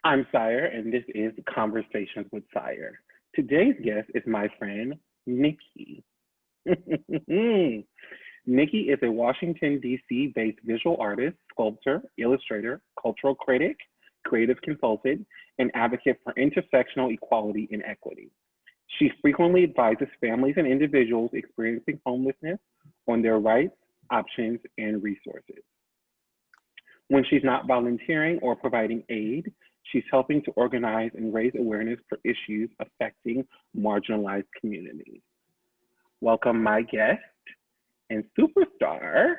I'm Sire, and this is Conversations with Sire. Today's guest is my friend, Nikki. Nikki is a Washington, D.C. based visual artist, sculptor, illustrator, cultural critic, creative consultant, and advocate for intersectional equality and equity. She frequently advises families and individuals experiencing homelessness on their rights, options, and resources. When she's not volunteering or providing aid, she's helping to organize and raise awareness for issues affecting marginalized communities. Welcome, my guest and superstar,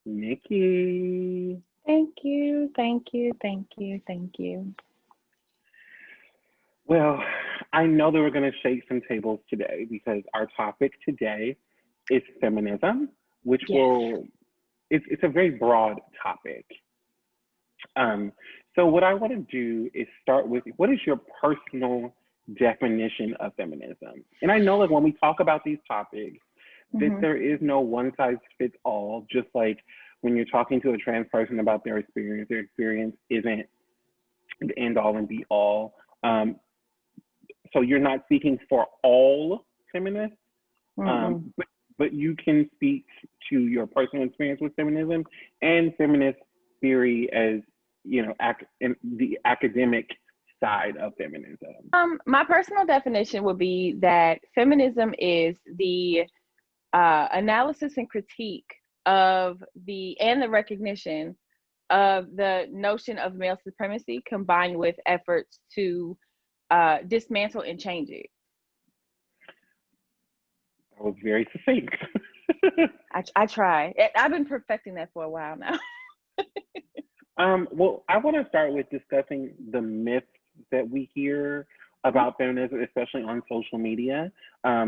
Nikki. Thank you, thank you, thank you, thank you. Well, I know that we're going to shake some tables today because our topic today is feminism, which Yes. it's a very broad topic. Um, so what I want to do is start with what is your personal definition of feminism? And I know like when we talk about these topics, that hmm there is no one size fits all, just like when you're talking to a trans person about their experience isn't the end all and be all. Um, so you're not speaking for all feminists, Mm-mm. but you can speak to your personal experience with feminism and feminist theory as in the academic side of feminism. My personal definition would be that feminism is the analysis and critique of the recognition of the notion of male supremacy combined with efforts to dismantle and change it. That was very succinct. I try. I've been perfecting that for a while now. Well, I want to start with discussing the myths that we hear about feminism, especially on social media,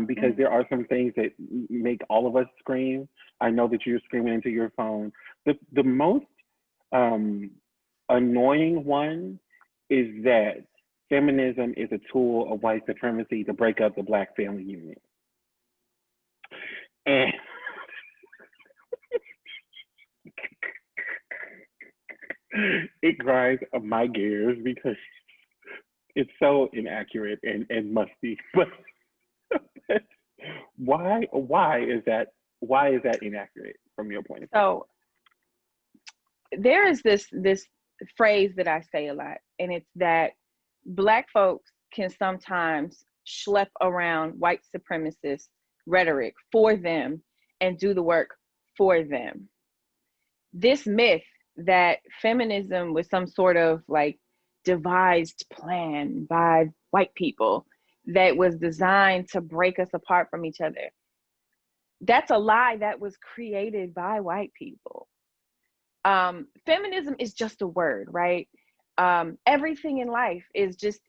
because Mhm. there are some things that make all of us scream. I know that you're screaming into your phone. The most um, annoying one is that feminism is a tool of white supremacy to break up the Black family unit. And it grinds my gears because it's so inaccurate and musty. But why is that inaccurate from your point of view? So there is this phrase that I say a lot, and it's that Black folks can sometimes schlep around white supremacist rhetoric for them and do the work for them. This myth that feminism was some sort of like devised plan by white people that was designed to break us apart from each other. That's a lie that was created by white people. Feminism is just a word, right? Everything in life is just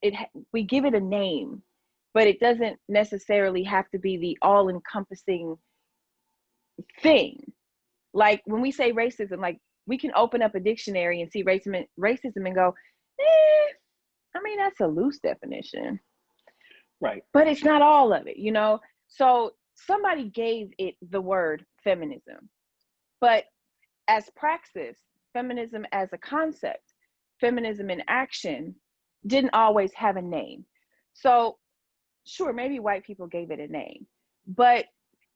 we give it a name, but it doesn't necessarily have to be the all-encompassing thing. Like when we say racism, like we can open up a dictionary and see racism and go, I mean, that's a loose definition, Right. but it's not all of it. So somebody gave it the word feminism, but as praxis, feminism as a concept, feminism in action didn't always have a name. So, sure, maybe white people gave it a name, but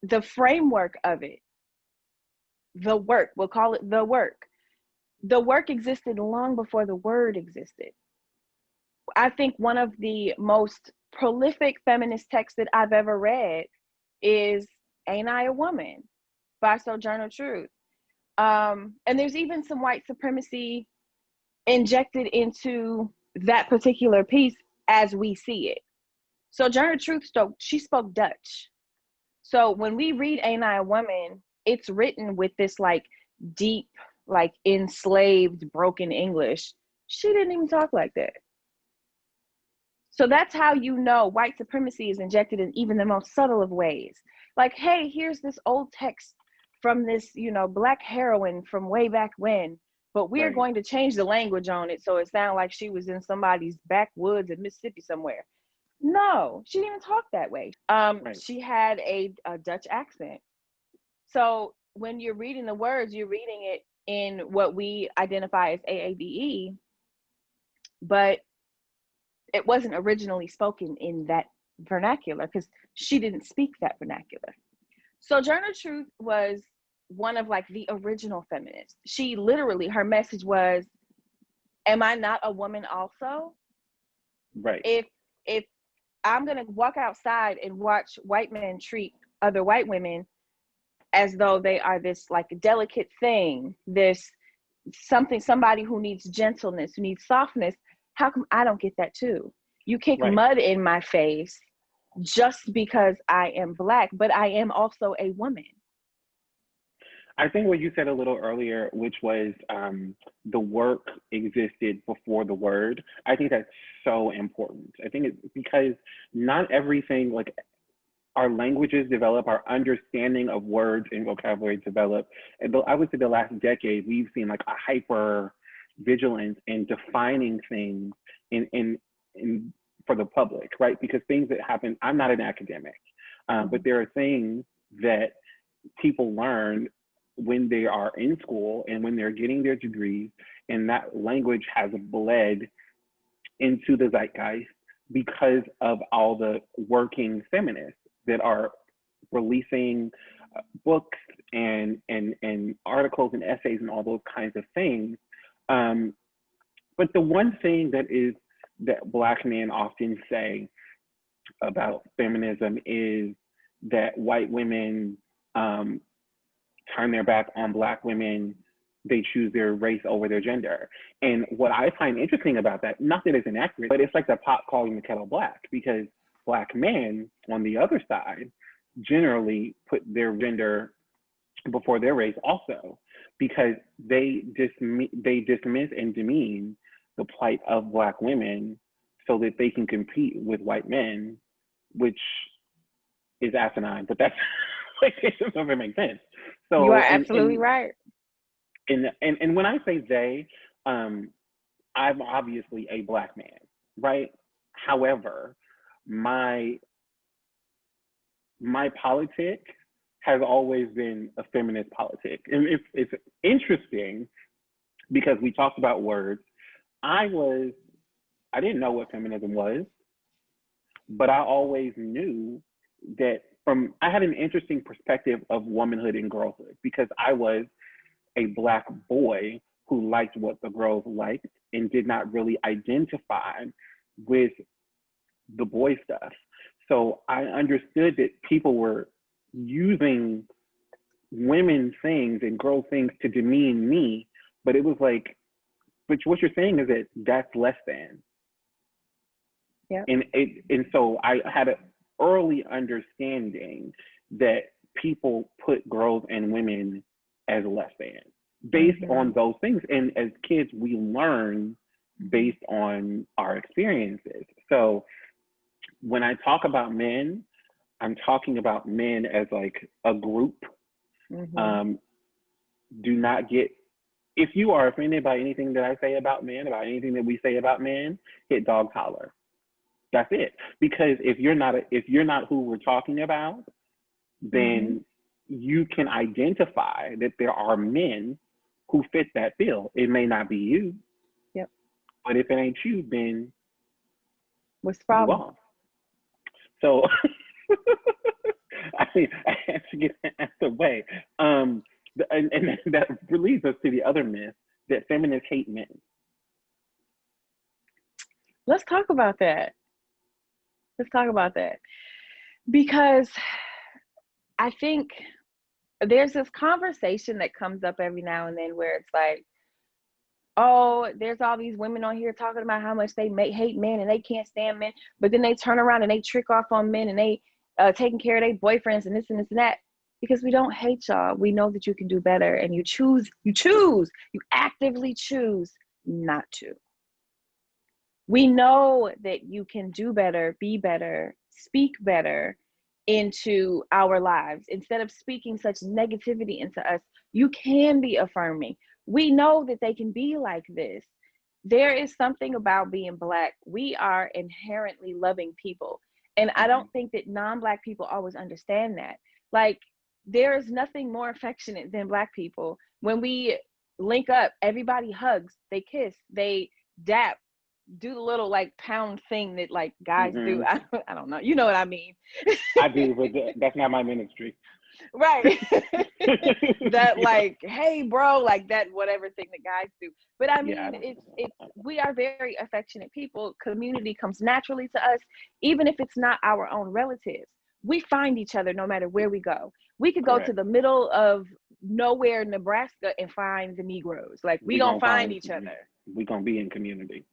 the framework of it, the work, we'll call it the work existed long before the word existed. I think one of the most prolific feminist texts that I've ever read is Ain't I a Woman by Sojourner Truth. And there's even some white supremacy injected into that particular piece as we see it. Sojourner Truth she spoke Dutch. So when we read Ain't I a Woman, it's written with this like deep, like enslaved, broken English. She didn't even talk like that. So that's how you know white supremacy is injected in even the most subtle of ways. Like, hey, here's this old text from this, Black heroine from way back when, but we're Right. going to change the language on it so it sounds like she was in somebody's backwoods in Mississippi somewhere. No, she didn't even talk that way. Right. She had a Dutch accent. So when you're reading the words, you're reading it in what we identify as AABE, but it wasn't originally spoken in that vernacular because she didn't speak that vernacular. Sojourner Truth was one of like the original feminists. She literally, her message was, am I not a woman also? Right. If I'm gonna walk outside and watch white men treat other white women as though they are this like delicate thing, this somebody who needs gentleness, who needs softness, how come I don't get that too? You kick Right. mud in my face just because I am Black, but I am also a woman. I think what you said a little earlier, which was the work existed before the word. I think that's so important. I think it's because not everything, like our languages develop, our understanding of words and vocabulary develop. And I would say the last decade, we've seen like a hyper vigilance in defining things in for the public, right? Because things that happen, I'm not an academic, but there are things that people learn when they are in school and when they're getting their degrees, and that language has bled into the zeitgeist because of all the working feminists that are releasing books and articles and essays and all those kinds of things. But the one thing that Black men often say about feminism is that white women turn their back on Black women. They choose their race over their gender. And what I find interesting about that, not that it's inaccurate, but it's like the pot calling the kettle black, because Black men on the other side generally put their gender before their race also, because they dismiss and demean the plight of Black women so that they can compete with white men, which is asinine, but that's like, it doesn't make sense. So you are absolutely right. And when I say they, I'm obviously a Black man, right? However, my politic has always been a feminist politic. And it's interesting because we talked about words. I didn't know what feminism was, but I always knew that I had an interesting perspective of womanhood and girlhood because I was a Black boy who liked what the girls liked and did not really identify with the boy stuff. So I understood that people were using women things and girl things to demean me, but it was like, but what you're saying is that that's less than. Yeah. And so I had an early understanding that people put girls and women as less than based on those things. And as kids, we learn based on our experiences. So when I talk about men, I'm talking about men as like a group. Do not get, if you are offended by anything that I say about men, about anything that we say about men, hit dog holler. That's it. Because if you're not who we're talking about, then you can identify that there are men who fit that bill. It may not be you. Yep. But if it ain't you, then what's the problem? Move on. So I have to get that out of the way. And that leads us to the other myth that feminists hate men. Let's talk about that. Because I think there's this conversation that comes up every now and then where it's like, oh, there's all these women on here talking about how much they hate men and they can't stand men, but then they turn around and they trick off on men and they taking care of their boyfriends and this and this and that. Because we don't hate y'all. We know that you can do better, and you actively choose not to. We know that you can do better, be better, speak better into our lives. Instead of speaking such negativity into us, you can be affirming. We know that they can be like this. There is something about being Black. We are inherently loving people. And I don't think that non-Black people always understand that. Like, there is nothing more affectionate than Black people. When we link up, everybody hugs, they kiss, they dap, do the little like pound thing that like guys do. Hmm. I don't know. You know what I mean? I do, but that's not my ministry. Right. That like, hey bro, like that whatever thing that guys do. But I Yeah, mean, it's we are very affectionate people. Community comes naturally to us, even if it's not our own relatives. We find each other no matter where we go. We could go to correct. the middle of nowhere, Nebraska, and find the Negroes. Like we We gonna gonna find find. each other. We gonna be in community.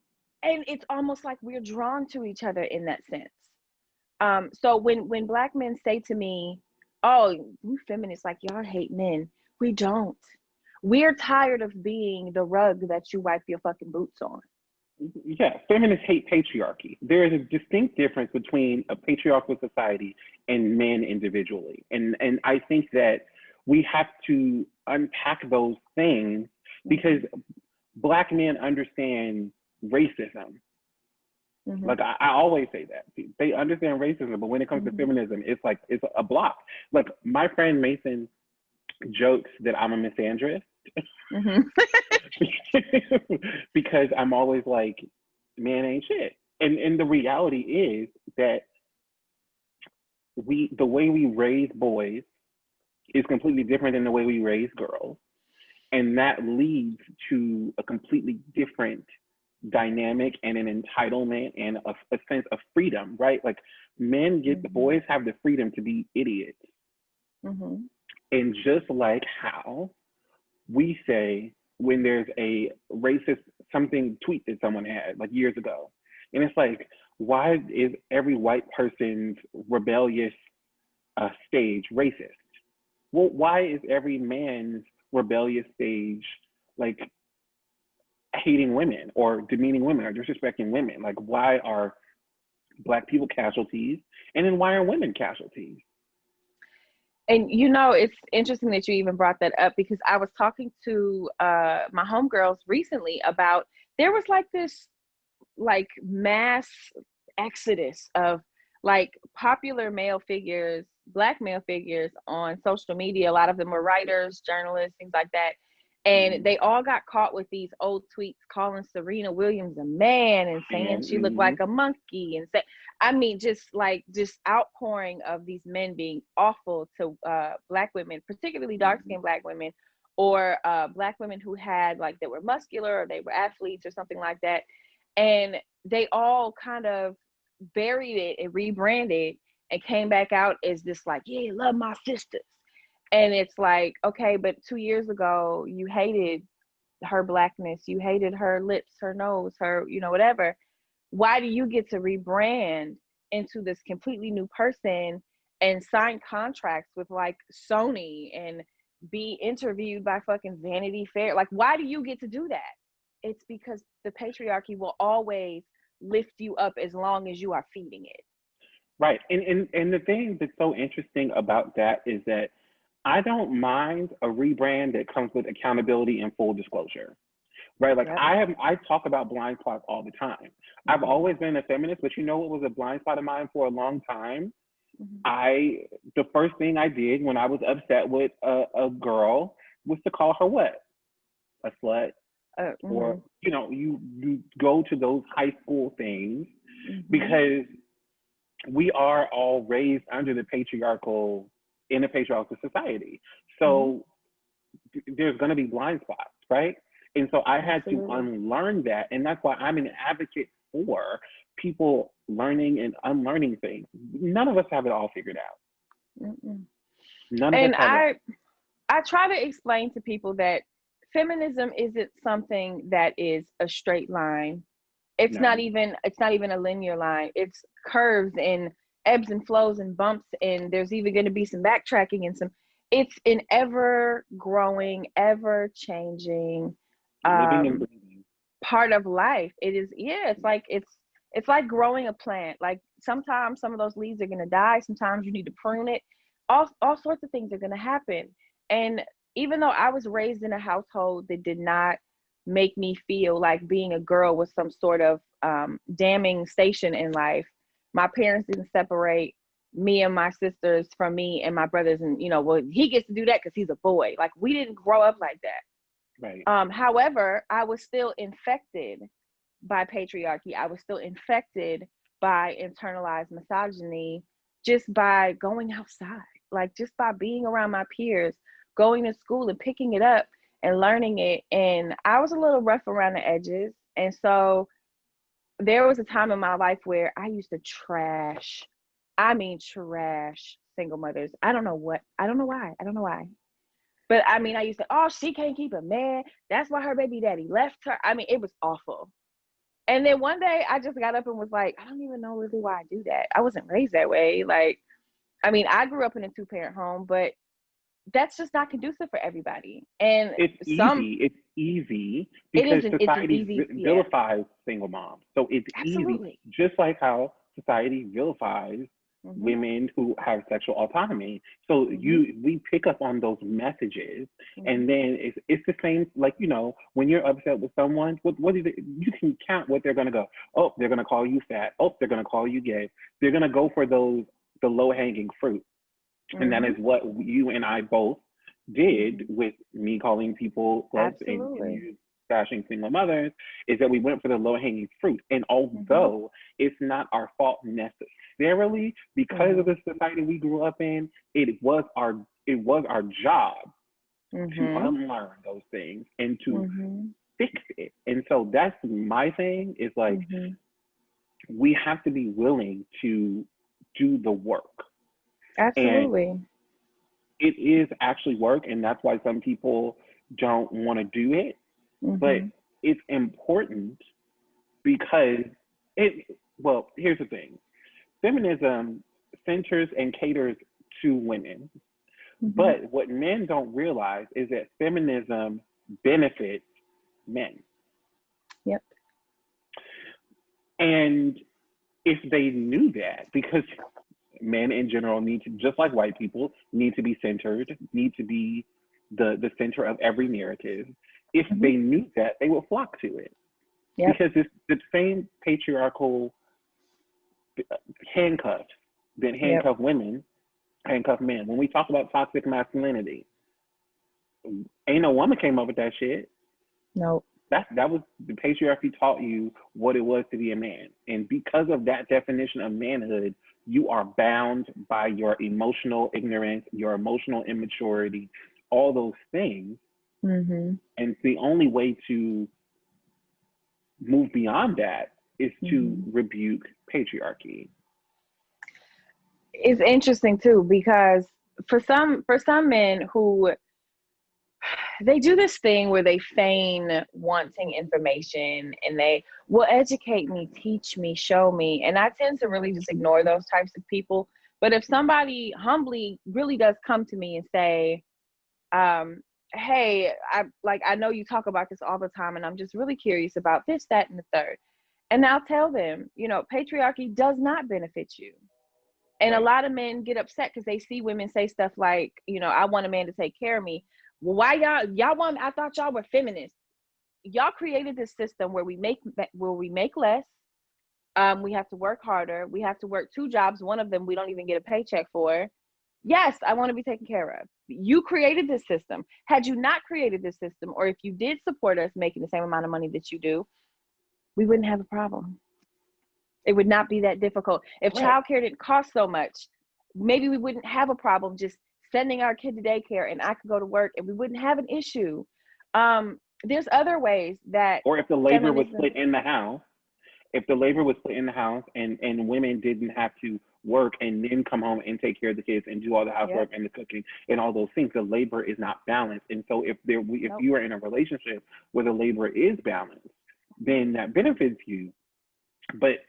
And it's almost like we're drawn to each other in that sense. So when Black men say to me, "Oh, you feminists, like y'all hate men," we don't. We're tired of being the rug that you wipe your fucking boots on. Yeah, feminists hate patriarchy. There is a distinct difference between a patriarchal society and men individually. And I think that we have to unpack those things because Black men understand racism. Mm-hmm. Like I always say that. They understand racism, but when it comes to Mm-hmm. feminism, it's like it's a block. Like my friend Mason jokes that I'm a misandrist Mm-hmm. because I'm always like, man ain't shit. And the reality is that the way we raise boys is completely different than the way we raise girls. And that leads to a completely different dynamic and an entitlement and a sense of freedom, right? Like men get the Mm-hmm. boys have the freedom to be idiots. Mm-hmm. And just like how we say when there's a racist something tweet that someone had like years ago, and it's like, why is every white person's rebellious stage racist? Well, why is every man's rebellious stage like hating women or demeaning women or disrespecting women? Like, why are Black people casualties, and then why are women casualties? And you know, it's interesting that you even brought that up because I was talking to my homegirls recently about there was like this like mass exodus of like popular male figures, Black male figures on social media. A lot of them were writers, journalists, things like that. And they all got caught with these old tweets calling Serena Williams a man and saying she looked like a monkey and say, I mean, just outpouring of these men being awful to Black women, particularly dark-skinned Black women, or Black women who had like they were muscular or they were athletes or something like that. And they all kind of buried it and rebranded and came back out as this like, yeah, love my sisters. And it's like, okay, but 2 years ago you hated her Blackness, you hated her lips, her nose, her, you know, whatever. Why do you get to rebrand into this completely new person and sign contracts with like Sony and be interviewed by fucking Vanity Fair? Like, why do you get to do that? It's because the patriarchy will always lift you up as long as you are feeding it. Right. And the thing that's so interesting about that is that I don't mind a rebrand that comes with accountability and full disclosure. Right. Like Yep. I talk about blind spots all the time. I've always been a feminist, but you know what was a blind spot of mine for a long time? The first thing I did when I was upset with a girl was to call her what? A slut. Or, you know, you go to those high school things because we are all raised under the in a patriarchal society. So there's going to be blind spots, right? And so I had to unlearn that. And that's why I'm an advocate for people learning and unlearning things. None of us have it all figured out. None of us have it. I try to explain to people that feminism isn't something that is a straight line. It's not even a linear line. It's curves and ebbs and flows and bumps, and there's even going to be some backtracking and some. It's an ever growing, ever changing Living and breathing part of life. It is, yeah. It's like growing a plant. Like sometimes some of those leaves are going to die. Sometimes you need to prune it. All sorts of things are going to happen. And even though I was raised in a household that did not make me feel like being a girl was some sort of damning station in life, my parents didn't separate me and my sisters from me and my brothers. And, you know, well, he gets to do that because he's a boy. Like, we didn't grow up like that. right. However, I was still infected by patriarchy. I was still infected by internalized misogyny just by going outside, like just by being around my peers, going to school and picking it up and learning it. And I was a little rough around the edges. And so there was a time in my life where I used to trash, I mean, trash single mothers. I don't know why. I don't know why. But I mean, I used to, oh, she can't keep a man. That's why her baby daddy left her. I mean, it was awful. And then one day I just got up and was like, I don't even know really why I do that. I wasn't raised that way. Like, I mean, I grew up in a 2-parent home, but that's just not conducive for everybody. And It's easy because it's an society easy, yeah, vilifies single moms. So it's easy, absolutely. just like how society vilifies Mm-hmm. women who have sexual autonomy. So Mm-hmm. we pick up on those messages, Mm-hmm. and then it's the same. Like, you know, when you're upset with someone, what is it? You can count what they're gonna go. Oh, they're gonna call you fat. Oh, they're gonna call you gay. They're gonna go for the low hanging fruit, and that Mm-hmm. is what you and I both did with me calling people sluts and Absolutely. you bashing single mothers, is that we went for the low hanging fruit. And Mm-hmm. although it's not our fault necessarily, because of Mm-hmm. the society we grew up in, it was our job to Mm-hmm. unlearn those things and to Mm-hmm. fix it. And so that's my thing, is like, Mm-hmm. we have to be willing to do the work. And Absolutely. it is actually work, and that's why some people don't want to do it. But Mm-hmm. it's important because well, here's the thing: feminism centers and caters to women. Mm-hmm. But what men don't realize is that feminism benefits men. Yep. And if they knew that, because men in general need to, just like white people, need to be centered, need to be the center of every narrative. If Mm-hmm. they knew that, they would flock to it, Yep. because it's the same patriarchal handcuffs that Yep. handcuff women, handcuff men. When we talk about toxic masculinity, ain't no woman came up with that shit. Nope. That was the patriarchy taught you what it was to be a man, and because of that definition of manhood, you are bound by your emotional ignorance, your emotional immaturity, all those things. Mm-hmm. And the only way to move beyond that is to Mm-hmm. rebuke patriarchy. It's interesting too, because for some men who, they do this thing where they feign wanting information and they will educate me, teach me, show me. And I tend to really just ignore those types of people. But if somebody humbly really does come to me and say, um, hey, I know you talk about this all the time, and I'm just really curious about this, that, and the third. And I'll tell them, patriarchy does not benefit you. And a Right. lot of men get upset because they see women say stuff like, I want a man to take care of me. Well, why y'all want? I thought y'all were feminists. Y'all created this system where we make less. We have to work harder. We have to work 2 jobs. One of them we don't even get a paycheck for. Yes, I want to be taken care of. You created this system. Had you not created this system, or if you did support us making the same amount of money that you do, we wouldn't have a problem. It would not be that difficult. If Right. childcare didn't cost so much, maybe we wouldn't have a problem just sending our kid to daycare, and I could go to work and we wouldn't have an issue. There's other ways that Or if the labor was feminism, split in the house, if the labor was split in the house, and women didn't have to work and then come home and take care of the kids and do all the housework yep, and the cooking and all those things, the labor is not balanced. And so if nope. you are in a relationship where the labor is balanced, then that benefits you. But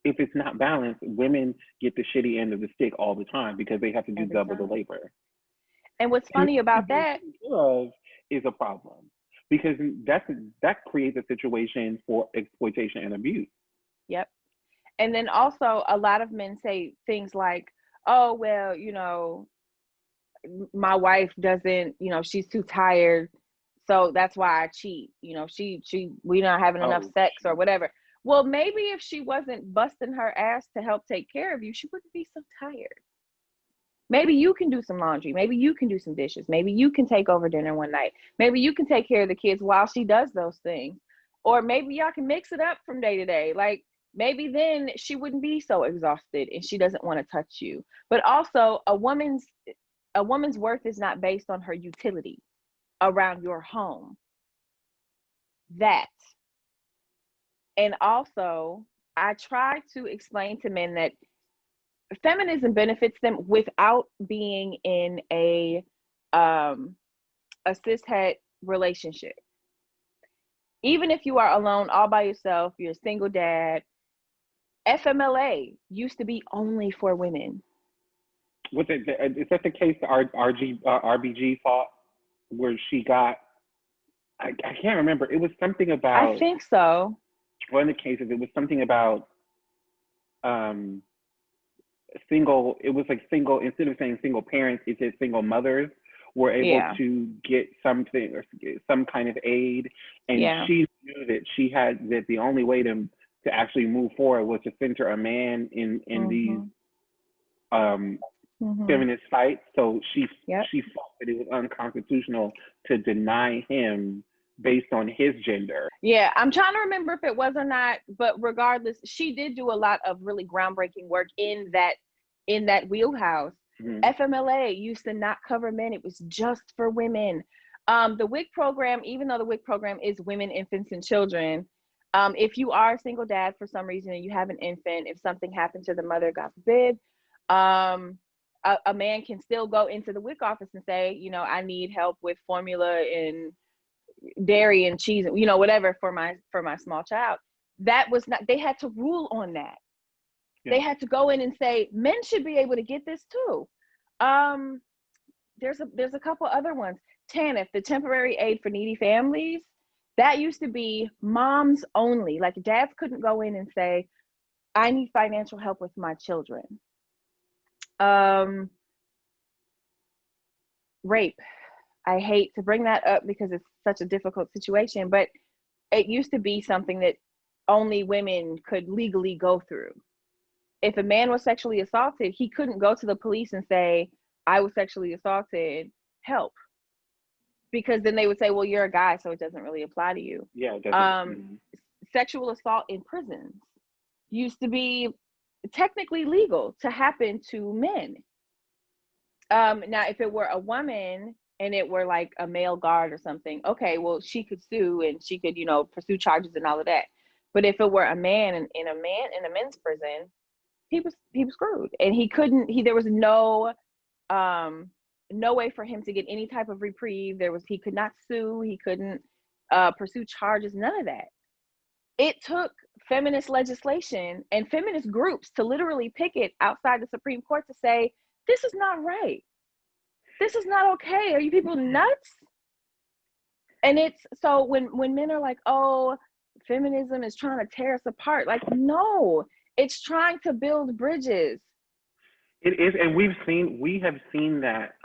if it's not balanced, women get the shitty end of the stick all the time because they have to do Every double the time. labor. And what's And funny about being that, taken care of is a problem, because that creates a situation for exploitation and abuse. yep. And then also a lot of men say things like, oh, well, my wife doesn't, she's too tired, so that's why I cheat. We not having enough Oh, sex or whatever. Well, maybe if she wasn't busting her ass to help take care of you, she wouldn't be so tired. Maybe you can do some laundry. Maybe you can do some dishes. Maybe you can take over dinner one night. Maybe you can take care of the kids while she does those things. Or maybe y'all can mix it up from day to day. Like maybe then she wouldn't be so exhausted and she doesn't want to touch you. But also a woman's worth is not based on her utility around your home. That. And also I try to explain to men that feminism benefits them without being in a cishet relationship. Even if you are alone all by yourself, you're a single dad, FMLA used to be only for women. Was it? Is that the case? RBG fought where she got. I can't remember. It was something about. I think so. One of the cases, it was something about single. It was like single. Instead of saying single parents, it said single mothers were able to get something or some kind of aid, and she knew that she had that the only way to actually move forward was to center a man in these feminist fights. So she felt that it was unconstitutional to deny him based on his gender. Yeah, I'm trying to remember if it was or not, but regardless, she did do a lot of really groundbreaking work in that wheelhouse. FMLA used to not cover men. It was just for women. The WIC program, even though the WIC program is women, infants, and children, if you are a single dad for some reason and you have an infant, if something happened to the mother, God forbid, a man can still go into the WIC office and say, you know, I need help with formula and dairy and cheese, you know, whatever for my small child. That was not, they had to rule on that. They had to go in and say men should be able to get this too. There's a couple other ones. TANF, the temporary aid for needy families, that used to be moms only. Like dads couldn't go in and say, I need financial help with my children. Rape. I hate to bring that up because it's such a difficult situation, but it used to be something that only women could legally go through. If a man was sexually assaulted, he couldn't go to the police and say, I was sexually assaulted, help. Because then they would say, well, you're a guy, so it doesn't really apply to you. Yeah, it doesn't. Sexual assault in prisons used to be technically legal to happen to men. Now, if it were a woman and it were like a male guard or something, okay, well, she could sue and she could, you know, pursue charges and all of that. But if it were a man in a men's prison, he was screwed, and there was no way for him to get any type of reprieve. He could not sue, he couldn't pursue charges, none of that. It took feminist legislation and feminist groups to literally picket outside the Supreme Court to say, this is not right. This is not okay. Are you people nuts? And it's so when men are like, oh, feminism is trying to tear us apart, like, no, it's trying to build bridges. It is, and we have seen that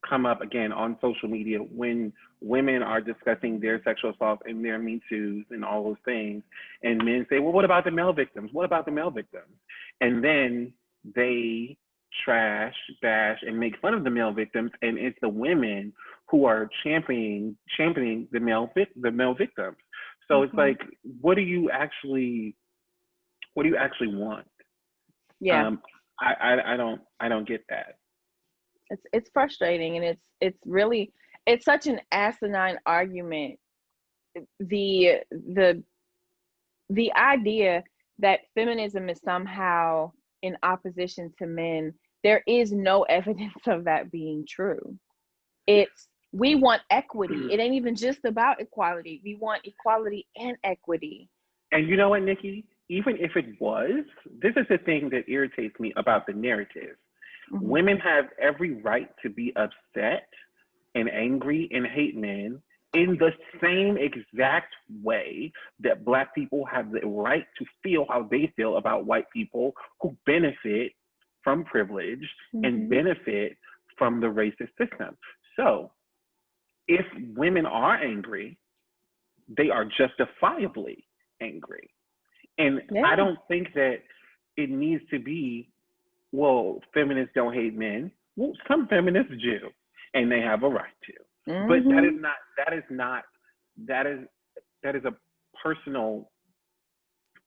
come up again on social media when women are discussing their sexual assault and their Me Too's and all those things, and men say, well, what about the male victims? What about the male victims? And then they trash, bash, and make fun of the male victims, and it's the women who are championing the male victims. So it's like, what do you actually want? Yeah. I don't get that. It's frustrating, and it's such an asinine argument. The idea that feminism is somehow in opposition to men, there is no evidence of that being true. We want equity. It ain't even just about equality. We want equality and equity. And you know what, Nikki? Even if it was, this is the thing that irritates me about the narrative. Women have every right to be upset and angry and hate men in the same exact way that Black people have the right to feel how they feel about white people who benefit from privilege and benefit from the racist system. So if women are angry, they are justifiably angry. And I don't think that it needs to be, well, feminists don't hate men. Well, some feminists do, and they have a right to. But that is a personal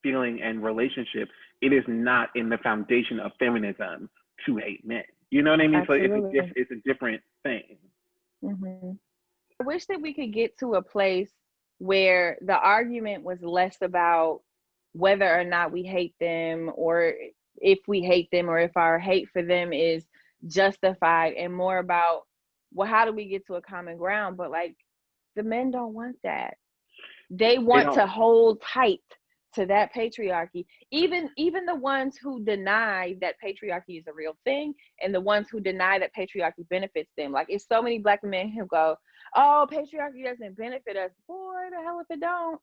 feeling and relationship, it is not in the foundation of feminism to hate men. You know what I mean? Absolutely. So it's a different thing. Mm-hmm. I wish that we could get to a place where the argument was less about whether or not we hate them, or if we hate them, or if our hate for them is justified, and more about, well, how do we get to a common ground? But like, the men don't want that. They want to hold tight to that patriarchy. Even the ones who deny that patriarchy is a real thing, and the ones who deny that patriarchy benefits them. Like, it's so many Black men who go, oh, patriarchy doesn't benefit us. Boy, the hell if it don't.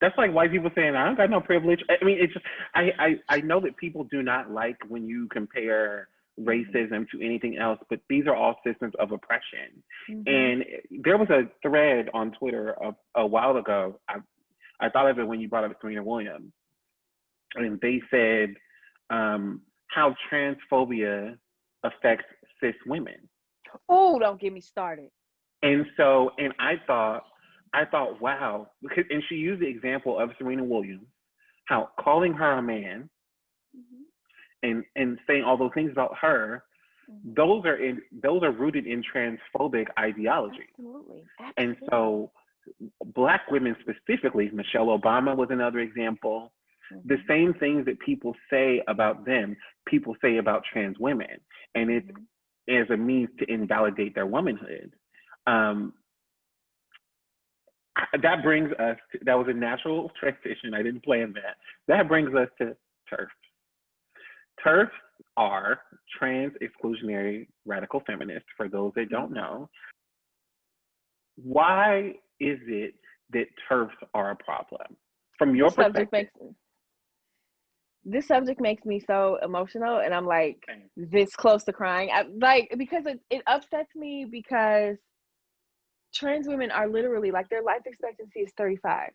That's like white people saying, I don't got no privilege. I mean, it's just, I know that people do not like when you compare racism to anything else, but these are all systems of oppression. Mm-hmm. And there was a thread on Twitter a while ago. I thought of it when you brought up Serena Williams. And they said how transphobia affects cis women. Oh, don't get me started. And I thought, wow, because, and she used the example of Serena Williams, how calling her a man, mm-hmm. and saying all those things about her, mm-hmm. those are rooted in transphobic ideology. Absolutely. And so Black women specifically, Michelle Obama was another example. Mm-hmm. The same things that people say about them, people say about trans women, and it's as a means to invalidate their womanhood. That brings us to, that was a natural transition. I didn't plan that. That brings us to TERFs. TERFs are trans exclusionary radical feminists, for those that don't know. Why is it that TERFs are a problem? From your perspective. This subject makes me so emotional, and I'm like this close to crying. Because it upsets me, because trans women are literally, like, their life expectancy is 35.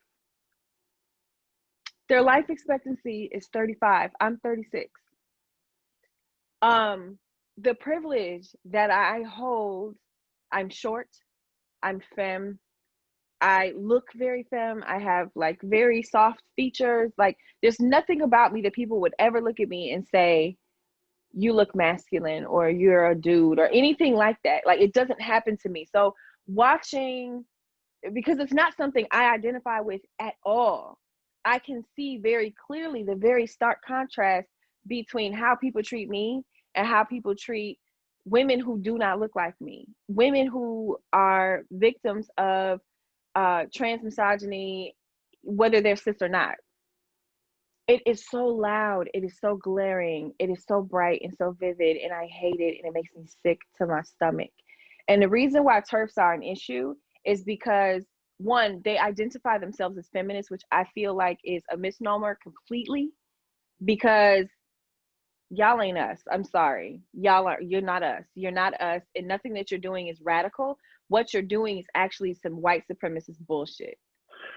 Their life expectancy is 35. I'm 36. The privilege that I hold, I'm short, I'm femme, I look very femme, I have like very soft features. Like, there's nothing about me that people would ever look at me and say, you look masculine, or you're a dude, or anything like that. Like, it doesn't happen to me. So watching, because it's not something I identify with at all, I can see very clearly the very stark contrast between how people treat me and how people treat women who do not look like me, women who are victims of trans misogyny, whether they're cis or not. It is so loud, it is so glaring, it is so bright and so vivid, and I hate it, and it makes me sick to my stomach. And the reason why TERFs are an issue is because, one, they identify themselves as feminists, which I feel like is a misnomer completely, because y'all ain't us. I'm sorry. You're not us. You're not us. And nothing that you're doing is radical. What you're doing is actually some white supremacist bullshit.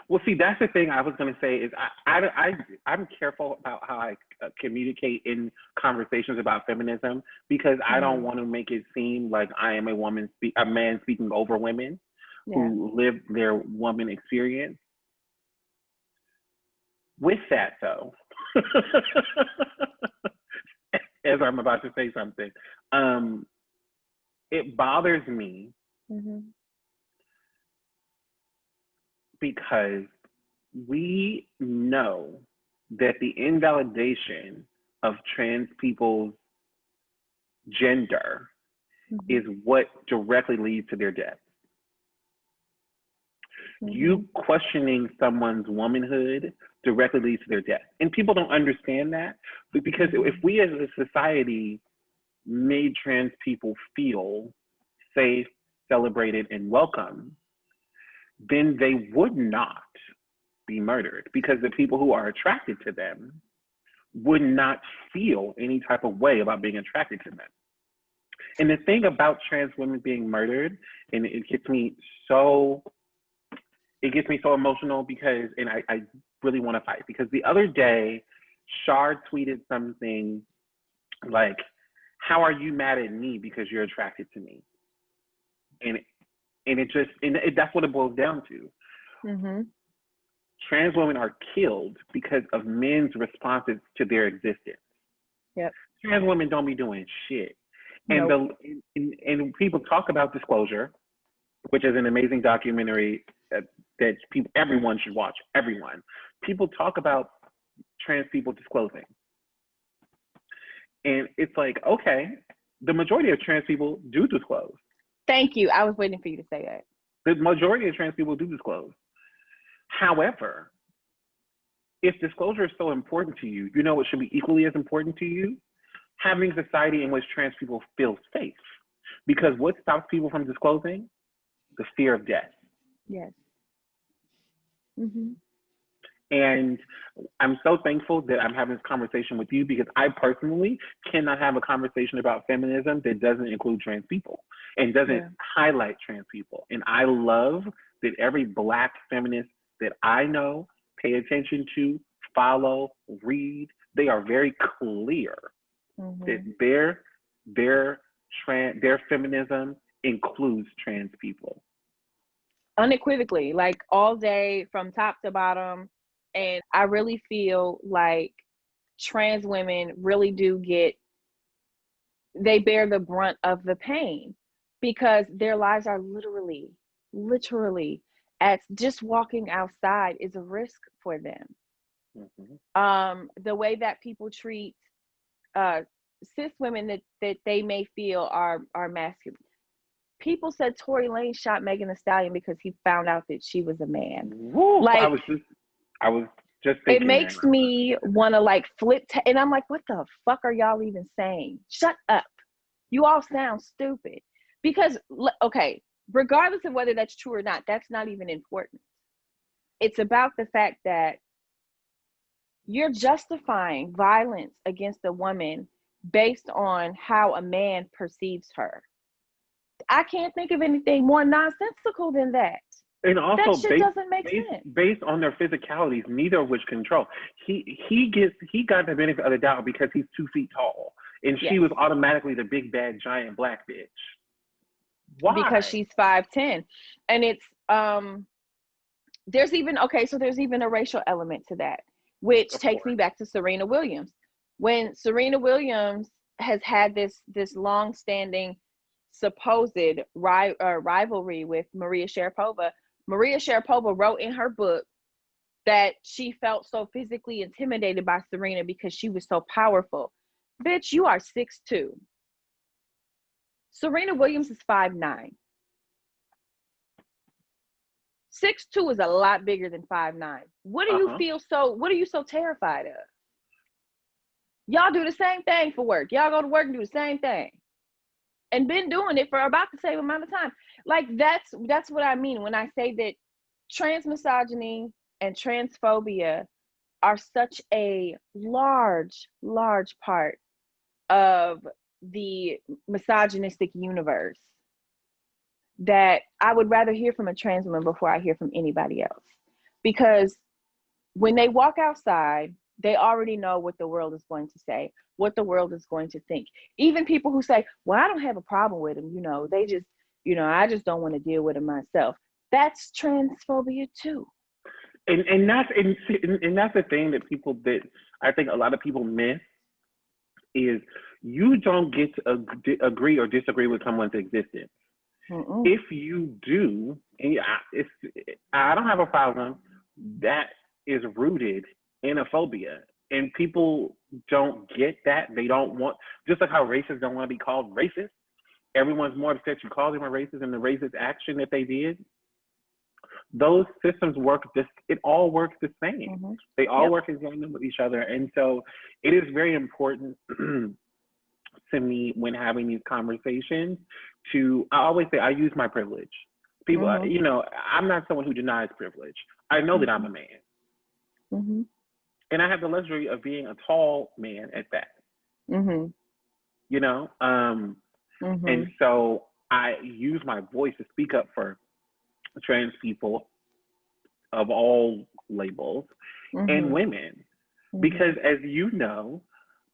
Well, see, that's the thing I was going to say is I'm careful about how I communicate in conversations about feminism, because I don't want to make it seem like I am a man speaking over women who live their woman experience. With that, though, as I'm about to say something, it bothers me because we know that the invalidation of trans people's gender is what directly leads to their death. You questioning someone's womanhood directly leads to their death. And people don't understand that, but because if we as a society made trans people feel safe, celebrated, and welcome, then they would not be murdered, because the people who are attracted to them would not feel any type of way about being attracted to them. And the thing about trans women being murdered, and it gets me so emotional, because, and I really want to fight, because the other day, Shard tweeted something like, how are you mad at me because you're attracted to me? And that's what it boils down to. trans women are killed because of men's responses to their existence. Yep. Trans women don't be doing shit. And Nope. and people talk about Disclosure, which is an amazing documentary that everyone should watch. Everyone. People talk about trans people disclosing. And it's like, okay, the majority of trans people do disclose. Thank you. I was waiting for you to say that. The majority of trans people do disclose. However, if disclosure is so important to you, you know what should be equally as important to you? Having a society in which trans people feel safe. Because what stops people from disclosing? The fear of death. Yes. Mm-hmm. And I'm so thankful that I'm having this conversation with you, because I personally cannot have a conversation about feminism that doesn't include trans people and doesn't highlight trans people. And I love that every Black feminist that I know, pay attention to, follow, read, they are very clear that their feminism includes trans people. Unequivocally, like all day from top to bottom. And I really feel like trans women really do they bear the brunt of the pain, because their lives are literally, at just walking outside is a risk for them. The way that people treat cis women that they may feel are masculine. People said Tory Lanez shot Megan Thee Stallion because he found out that she was a man. Woo, like I was just thinking it makes me want to like flip and I'm like, what the fuck are y'all even saying? Shut up. You all sound stupid. Because, okay, regardless of whether that's true or not, that's not even important. It's about the fact that you're justifying violence against a woman based on how a man perceives her. I can't think of anything more nonsensical than that. And also, that shit doesn't make sense. Based on their physicalities, neither of which control. He got the benefit of the doubt because he's 2 feet tall, and she was automatically the big bad giant Black bitch. Why? Because she's 5'10", and it's there's even a racial element to that, which takes me back to Serena Williams. When Serena Williams has had this long-standing supposed rivalry with Maria Sharapova. Maria Sharapova wrote in her book that she felt so physically intimidated by Serena because she was so powerful. Bitch, you are 6'2". Serena Williams is 5'9". 6'2" is a lot bigger than 5'9". What do you so terrified of? Y'all do the same thing for work. Y'all go to work and do the same thing. And been doing it for about the same amount of time. Like that's what I mean when I say that trans misogyny and transphobia are such a large part of the misogynistic universe that I would rather hear from a trans woman before I hear from anybody else. Because when they walk outside, they already know what the world is going to say, what the world is going to think. Even people who say, well, I don't have a problem with them, they just, I just don't want to deal with them myself. That's transphobia too. And that's the thing that I think a lot of people miss is you don't get to agree or disagree with someone's existence. Mm-mm. If you do, and I don't have a problem, that is rooted in a phobia. And people don't get that. They don't want, just like how racists don't want to be called racist. Everyone's more upset you call them a racist than the racist action that they did. Those systems it all works the same. Mm-hmm. They all work in tandem with each other. And so it is very important to me when having these conversations I always say, I use my privilege. People, I'm not someone who denies privilege. I know that I'm a man. Mm-hmm. And I have the luxury of being a tall man at that. Mm-hmm. And so I use my voice to speak up for trans people of all labels and women. Because as you know,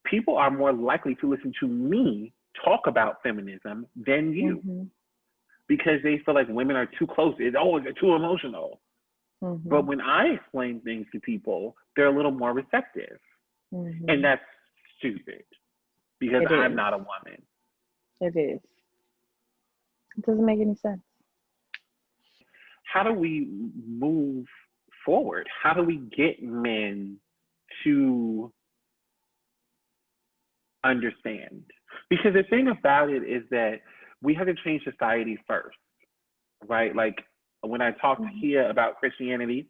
people are more likely to listen to me talk about feminism than you. Because they feel like women are too close. They're too emotional. But when I explain things to people, they're a little more receptive. And that's stupid because I'm not a woman. It is. It doesn't make any sense. How do we move forward? How do we get men to understand? Because the thing about it is that we have to change society first, right? Like when I talked to Kia about Christianity,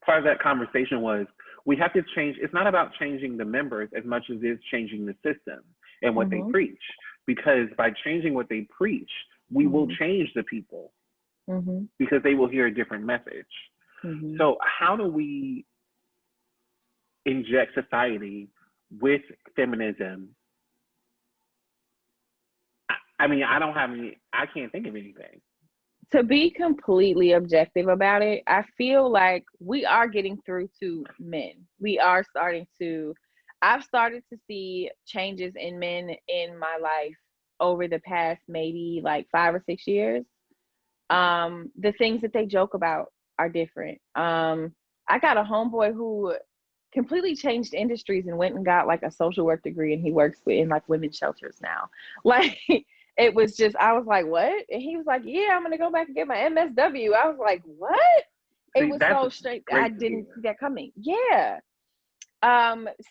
part of that conversation was we have to change. It's not about changing the members as much as it is changing the system and what they preach. Because by changing what they preach, we will change the people because they will hear a different message. So how do we inject society with feminism? I mean, I can't think of anything. To be completely objective about it, I feel like we are getting through to men. I've started to see changes in men in my life over the past maybe like 5 or 6 years. The things that they joke about are different. I got a homeboy who completely changed industries and went and got like a social work degree, and he works in like women's shelters now. Like it was just, I was like, what? And he was like, yeah, I'm gonna go back and get my MSW. I was like, what? It was so straight. I didn't see that coming. Yeah.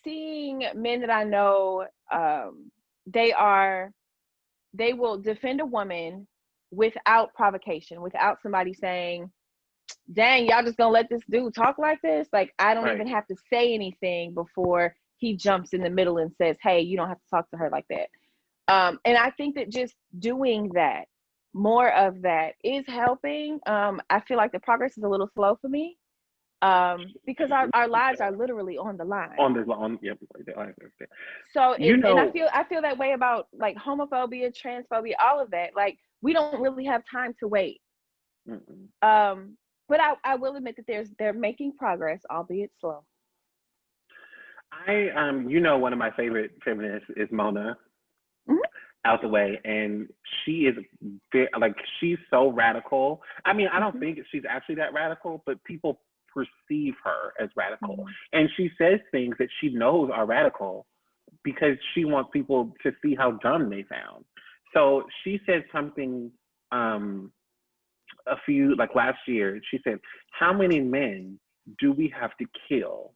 Seeing men that I know, they will defend a woman without provocation, without somebody saying, dang, y'all just gonna let this dude talk like this? Like, I don't even have to say anything before he jumps in the middle and says, hey, you don't have to talk to her like that. And I think that just doing that, more of that, is helping. I feel like the progress is a little slow for me, because our lives are literally on the line. So and I feel that way about like homophobia, transphobia, all of that. Like, we don't really have time to wait. But I will admit that they're making progress, albeit slow. One of my favorite feminists is Mona out the way, and she is she's so radical. I mean, I don't think she's actually that radical, but people perceive her as radical, and she says things that she knows are radical because she wants people to see how dumb they sound. So she said something last year. She said, how many men do we have to kill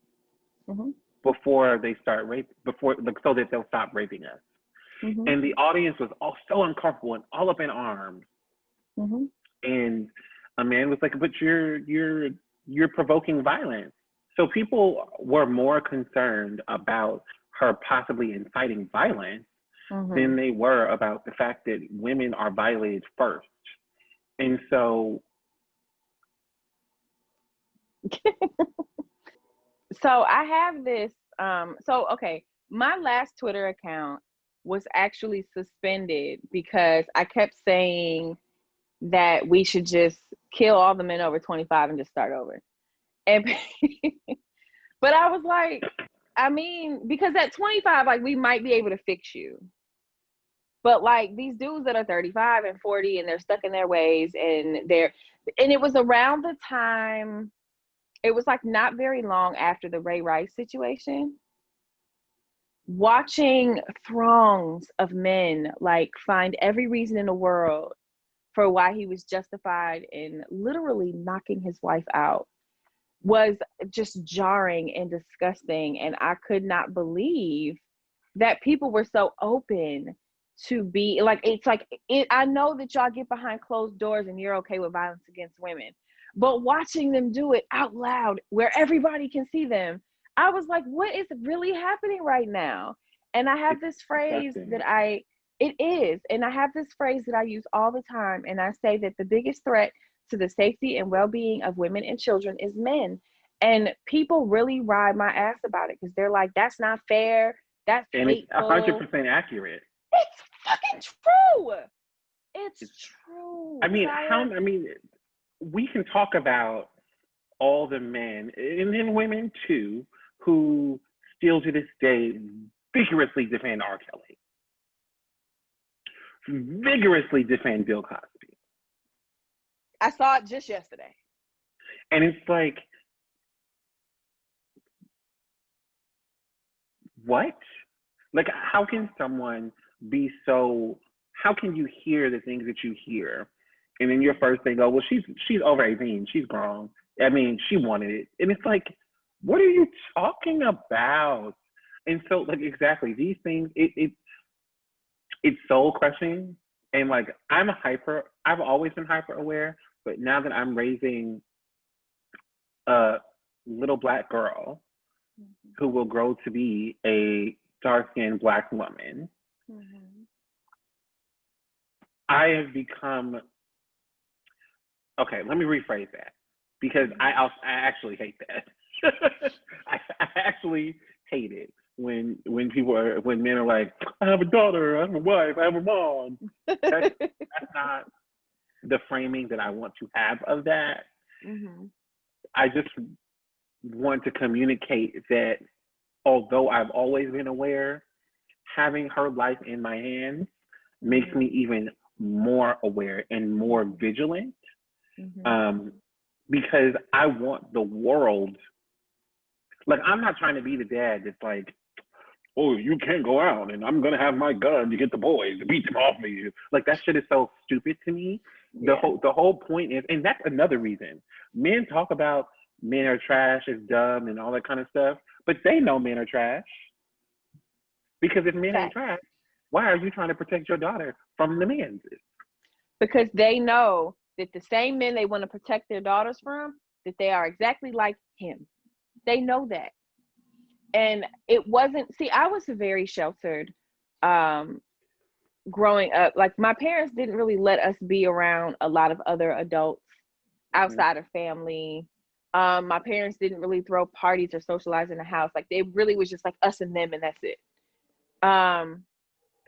before they start so that they'll stop raping us? And the audience was all so uncomfortable and all up in arms. And a man was like, but you're provoking violence. So people were more concerned about her possibly inciting violence than they were about the fact that women are violated first. And so I have this, okay, my last Twitter account was actually suspended because I kept saying that we should just kill all the men over 25 and just start over. And but I was like, I mean, because at 25, like, we might be able to fix you. But like these dudes that are 35 and 40 and they're stuck in their ways, and it was around the time, it was like not very long after the Ray Rice situation, watching throngs of men like find every reason in the world for why he was justified in literally knocking his wife out was just jarring and disgusting. And I could not believe that people were so open to be like, I know that y'all get behind closed doors and you're okay with violence against women, but watching them do it out loud where everybody can see them, I was like, what is really happening right now? And I have this phrase that I have this phrase that I use all the time. And I say that the biggest threat to the safety and well-being of women and children is men. And people really ride my ass about it because they're like, that's not fair. That's hateful. It's 100% accurate. It's fucking true. It's true. I mean, we can talk about all the men and then women too who still to this day vigorously defend R. Kelly, vigorously defend Bill Cosby. I saw it just yesterday. And it's like, what? Like, how can someone be so, how can you hear the things that you hear? And then your first thing, oh, well, she's over 18, she's grown. I mean, she wanted it. And it's like, what are you talking about? And so, like, exactly, these things, it's soul crushing. And like, I've always been hyper aware, but now that I'm raising a little Black girl who will grow to be a dark-skinned Black woman, I have become, okay, let me rephrase that, because I actually hate that. I actually hate it when men are like, I have a daughter, I have a wife, I have a mom. That's not the framing that I want to have of that. I just want to communicate that although I've always been aware, having her life in my hands makes me even more aware and more vigilant, because I want the world, like, I'm not trying to be the dad that's like, oh, you can't go out and I'm gonna have my gun to get the boys to beat them off me. Like, that shit is so stupid to me. The whole point is, and that's another reason men talk about men are trash, is dumb, and all that kind of stuff, but they know men are trash. Because if men ain't trash, why are you trying to protect your daughter from the men? Because they know that the same men they want to protect their daughters from, that they are exactly like him. They know that. And it wasn't, see, I was very sheltered growing up. Like, my parents didn't really let us be around a lot of other adults outside of family. My parents didn't really throw parties or socialize in the house. Like, they really was just like us and them, and that's it.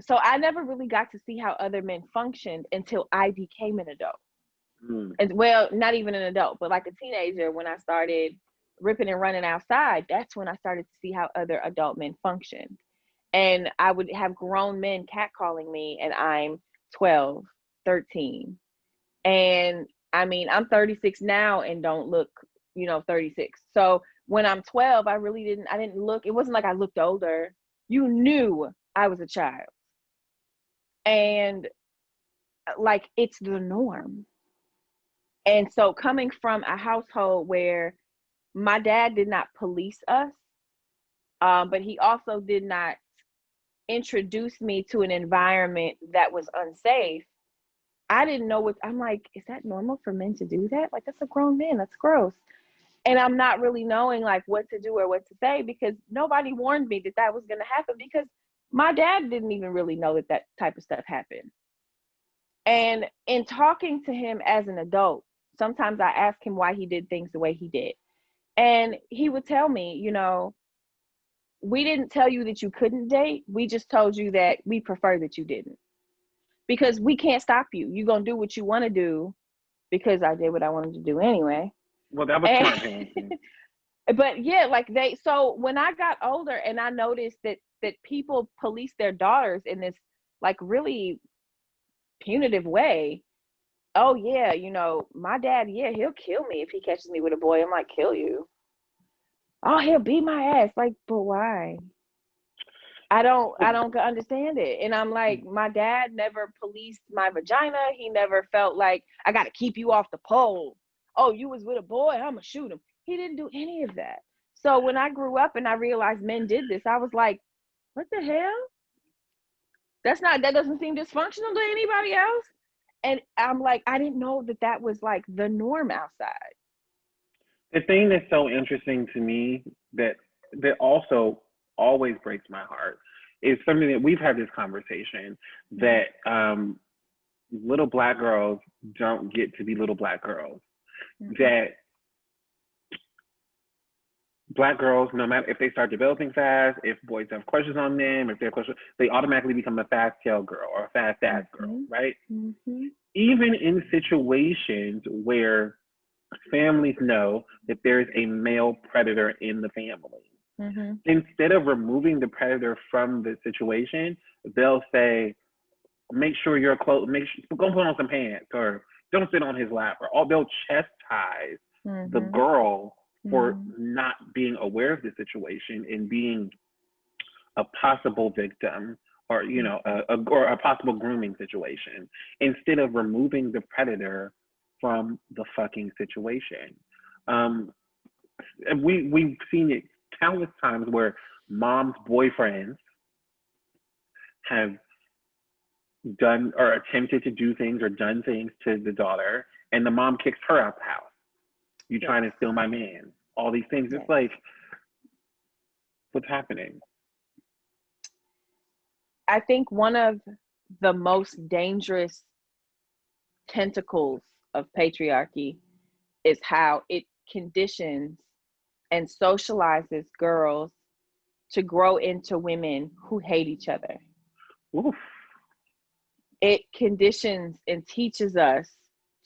So I never really got to see how other men functioned until I became an adult. And well, not even an adult, but like a teenager, when I started ripping and running outside, that's when I started to see how other adult men functioned. And I would have grown men catcalling me, and I'm 12, 13. And I mean, I'm 36 now and don't look, 36. So when I'm 12, I didn't look, it wasn't like I looked older. You knew I was a child. And like, it's the norm. And so coming from a household where my dad did not police us, but he also did not introduce me to an environment that was unsafe, I didn't know I'm like, is that normal for men to do that? Like, that's a grown man, that's gross. And I'm not really knowing like what to do or what to say, because nobody warned me that that was going to happen, because my dad didn't even really know that type of stuff happened. And in talking to him as an adult, sometimes I ask him why he did things the way he did. And he would tell me, we didn't tell you that you couldn't date. We just told you that we prefer that you didn't. Because we can't stop you. You're going to do what you want to do, because I did what I wanted to do anyway. Well, that was smart parenting. But yeah, like so when I got older and I noticed that people police their daughters in this like really punitive way. Oh yeah, my dad, yeah, he'll kill me if he catches me with a boy. I'm like, kill you? Oh, he'll beat my ass. Like, but why? I don't understand it. And I'm like, my dad never policed my vagina. He never felt like, I got to keep you off the pole. Oh, you was with a boy, I'm gonna shoot him. He didn't do any of that. So when I grew up and I realized men did this, I was like, what the hell? That doesn't seem dysfunctional to anybody else. And I'm like, I didn't know that was like the norm outside. The thing that's so interesting to me that also always breaks my heart is something that we've had this conversation, that little Black girls don't get to be little Black girls. That Black girls, no matter if they start developing fast, if boys have crushes on them, if they're crushes, they automatically become a fast tail girl or a fast ass girl, right? Even in situations where families know that there's a male predator in the family, instead of removing the predator from the situation, they'll say, make sure you're close, go put on some pants, or don't sit on his lap, or they'll chastise the girl for Mm-hmm. not being aware of the situation and being a possible victim, or or a possible grooming situation, instead of removing the predator from the fucking situation. Um, we've seen it countless times where moms' boyfriends have done or attempted to do things or done things to the daughter, and the mom kicks her out the house. You Yes. trying to steal my man? All these things. Yes. It's like, what's happening? I think one of the most dangerous tentacles of patriarchy is how it conditions and socializes girls to grow into women who hate each other. Oof. It conditions and teaches us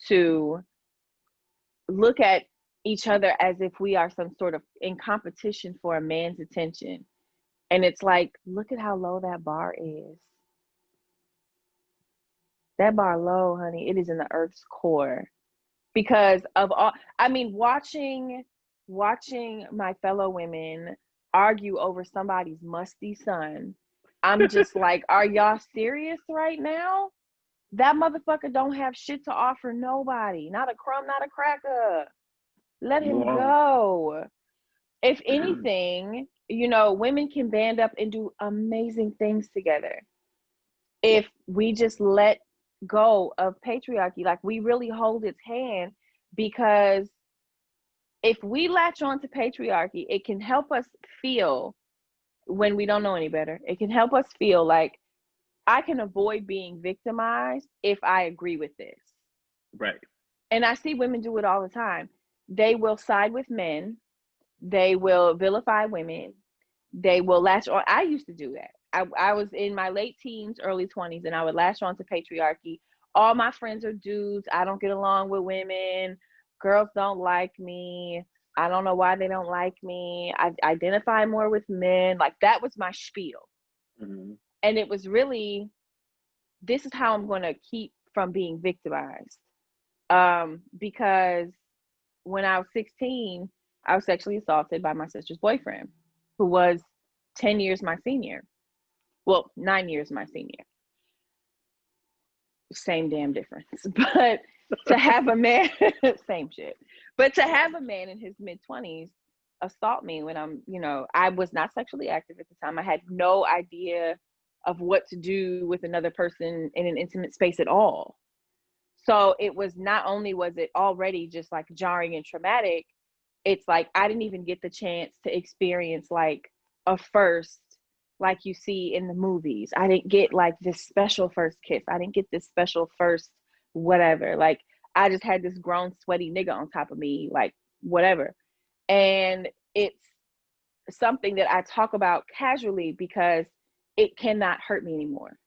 to look at each other as if we are some sort of in competition for a man's attention. And it's like, look at how low that bar is. That bar low, honey. It is in the earth's core. Because of all, I mean, watching my fellow women argue over somebody's musty son, I'm just like, are y'all serious right now? That motherfucker don't have shit to offer nobody. Not a crumb, not a cracker. Let him Wow. go. If anything, women can band up and do amazing things together. If we just let go of patriarchy, like we really hold its hand, because if we latch on to patriarchy, it can help us feel, when we don't know any better, it can help us feel like I can avoid being victimized if I agree with this. Right. And I see women do it all the time. They will side with men, they will vilify women, they will latch on. I used to do that. I was in my late teens, early 20s, and I would latch on to patriarchy. All my friends are dudes. I don't get along with women. Girls don't like me. I don't know why they don't like me. I identify more with men. Like, that was my spiel. Mm-hmm. And it was really, this is how I'm going to keep from being victimized. Because when I was 16, I was sexually assaulted by my sister's boyfriend, who was 10 years my senior. Well, 9 years my senior. Same damn difference. But to have a man, same shit. But to have a man in his mid-20s assault me when I was not sexually active at the time. I had no idea of what to do with another person in an intimate space at all. So it was, not only was it already just like jarring and traumatic, it's like I didn't even get the chance to experience like a first, like you see in the movies. I didn't get like this special first kiss. I didn't get this special first whatever. Like, I just had this grown sweaty nigga on top of me, like whatever. And it's something that I talk about casually because it cannot hurt me anymore.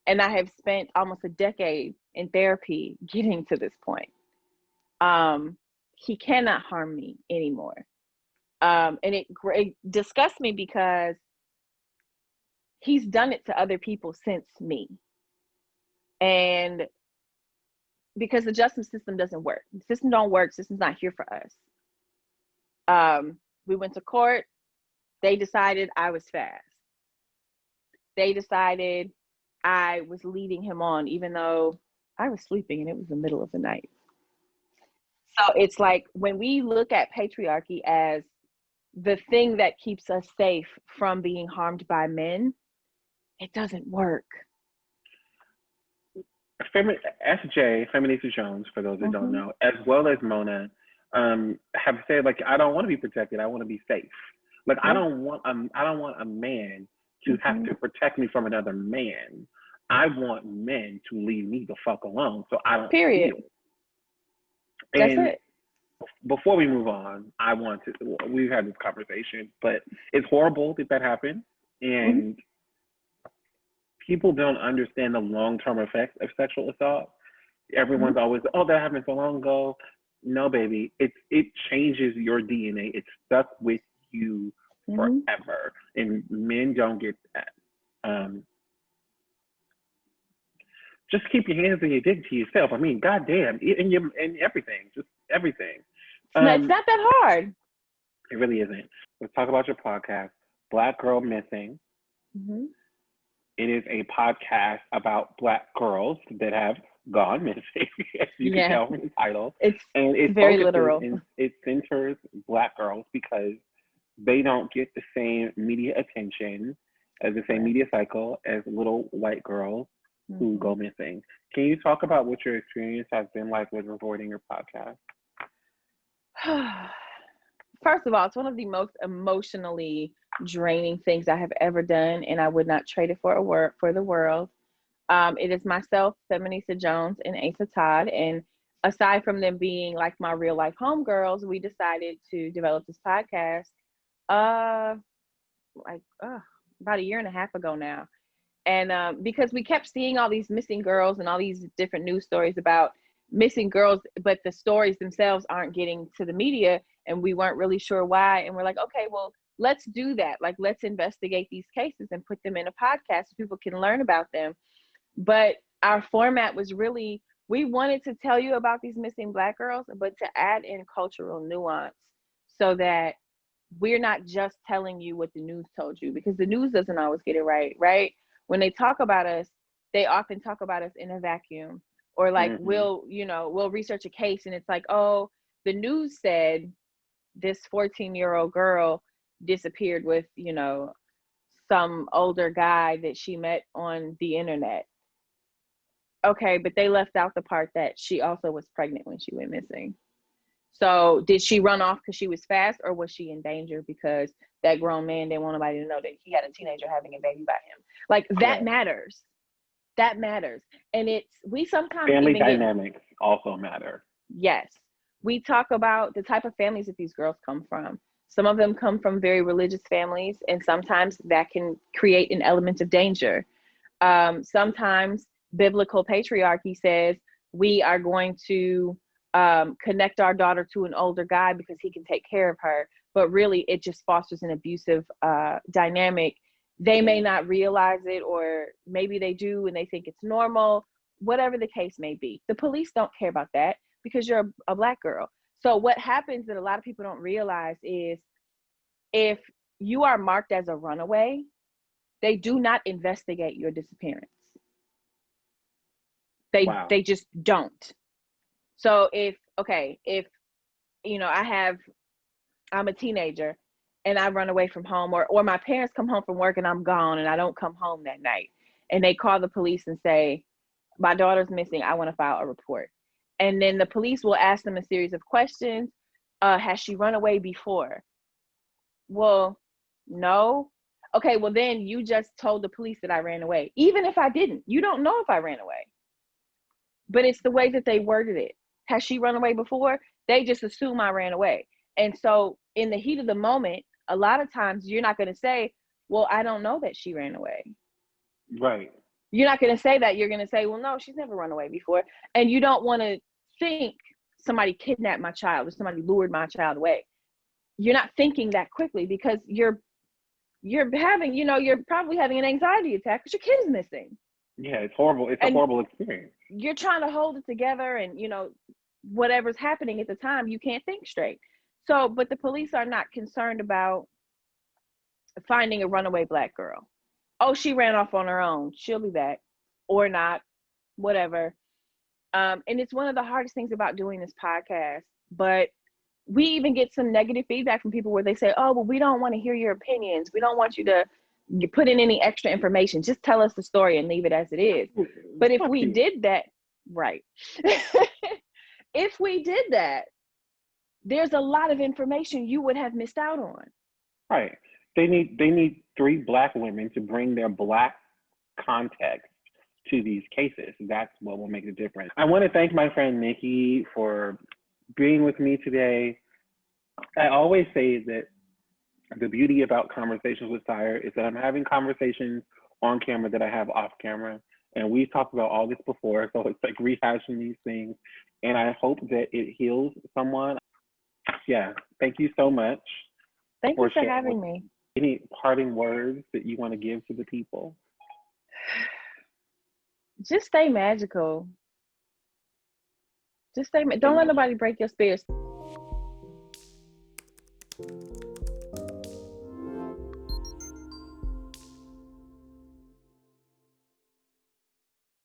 And I have spent almost a decade in therapy getting to this point. He cannot harm me anymore. And it disgusts me because he's done it to other people since me. And because the justice system doesn't work. The system don't work. The system's not here for us. We went to court. They decided I was fast. They decided I was leading him on, even though I was sleeping and it was the middle of the night. So it's like, when we look at patriarchy as the thing that keeps us safe from being harmed by men, it doesn't work. SJ, Feminista Jones, for those that don't know, as well as Mona, have said, like, I don't want to be protected. I want to be safe. Like, I don't want a man to have to protect me from another man. I want men to leave me the fuck alone, so I don't Period. feel. That's And it. before we move on, we've had this conversation, but it's horrible that happened, and people don't understand the long-term effects of sexual assault. Everyone's always, oh, that happened so long ago. No, baby, it changes your DNA. It's stuck with you forever, and men don't get that. Just keep your hands and your dick to yourself. I mean, goddamn, and everything. Just everything. It's not that hard. It really isn't. Let's talk about your podcast, Black Girl Missing. Mm-hmm. It is a podcast about Black girls that have gone missing, as you can tell from the title. It's and it very focuses literal. And it centers Black girls because they don't get the same media attention as the same media cycle as little white girls who go missing. Can you talk about what your experience has been like with recording your podcast? First of all, it's one of the most emotionally draining things I have ever done, and I would not trade it for the world. It is myself, Feminista Jones, and Asa Todd, and aside from them being like my real life homegirls, we decided to develop this podcast about a year and a half ago now. And because we kept seeing all these missing girls and all these different news stories about missing girls, but the stories themselves aren't getting to the media, and we weren't really sure why. And we're like, okay, well, let's do that. Like, let's investigate these cases and put them in a podcast so people can learn about them. But our format was really, we wanted to tell you about these missing Black girls, but to add in cultural nuance so that we're not just telling you what the news told you, because the news doesn't always get it right, right? When they talk about us, they often talk about us in a vacuum, or like we'll research a case and it's like, oh, the news said this 14-year-old girl disappeared with, some older guy that she met on the internet. Okay, but they left out the part that she also was pregnant when she went missing. So did she run off because she was fast, or was she in danger because that grown man didn't want nobody to know that he had a teenager having a baby by him? Like, that matters. That matters. And we sometimes family dynamics also matter. Yes. We talk about the type of families that these girls come from. Some of them come from very religious families, and sometimes that can create an element of danger. Sometimes biblical patriarchy says we are going to connect our daughter to an older guy because he can take care of her, but really it just fosters an abusive dynamic. They may not realize it, or maybe they do and they think it's normal, whatever the case may be. The police don't care about that because you're a Black girl. So what happens that a lot of people don't realize is, if you are marked as a runaway, they do not investigate your disappearance. They just don't. So if I'm a teenager and I run away from home, or my parents come home from work and I'm gone and I don't come home that night, and they call the police and say, my daughter's missing, I want to file a report. And then the police will ask them a series of questions. Has she run away before? Well, no. Okay, well then you just told the police that I ran away. Even if I didn't, you don't know if I ran away. But it's the way that they worded it. Has she run away before? They just assume I ran away. And so in the heat of the moment, a lot of times you're not going to say, well, I don't know that she ran away. Right. You're not going to say that. You're going to say, well, no, she's never run away before. And you don't want to think somebody kidnapped my child or somebody lured my child away. You're not thinking that quickly because you're having, you're probably having an anxiety attack because your kid is missing. Yeah, it's horrible. It's a horrible experience. You're trying to hold it together, and whatever's happening at the time, you can't think straight. So, but the police are not concerned about finding a runaway Black girl. Oh, she ran off on her own. She'll be back, or not, whatever. And it's one of the hardest things about doing this podcast. But we even get some negative feedback from people where they say, oh, well, we don't want to hear your opinions. We don't want you to put in any extra information. Just tell us the story and leave it as it is. But if we did that, right. If we did that, there's a lot of information you would have missed out on. Right. They need 3 Black women to bring their Black context to these cases. That's what will make the difference. I want to thank my friend Niki for being with me today. I always say that the beauty about conversations with Sire is that I'm having conversations on camera that I have off camera. And we've talked about all this before, so it's like rehashing these things. And I hope that it heals someone. Yeah, thank you so much. Thank you for having me. Any parting words that you want to give to the people? Just stay magical. Just stay. Don't let nobody break your spirits.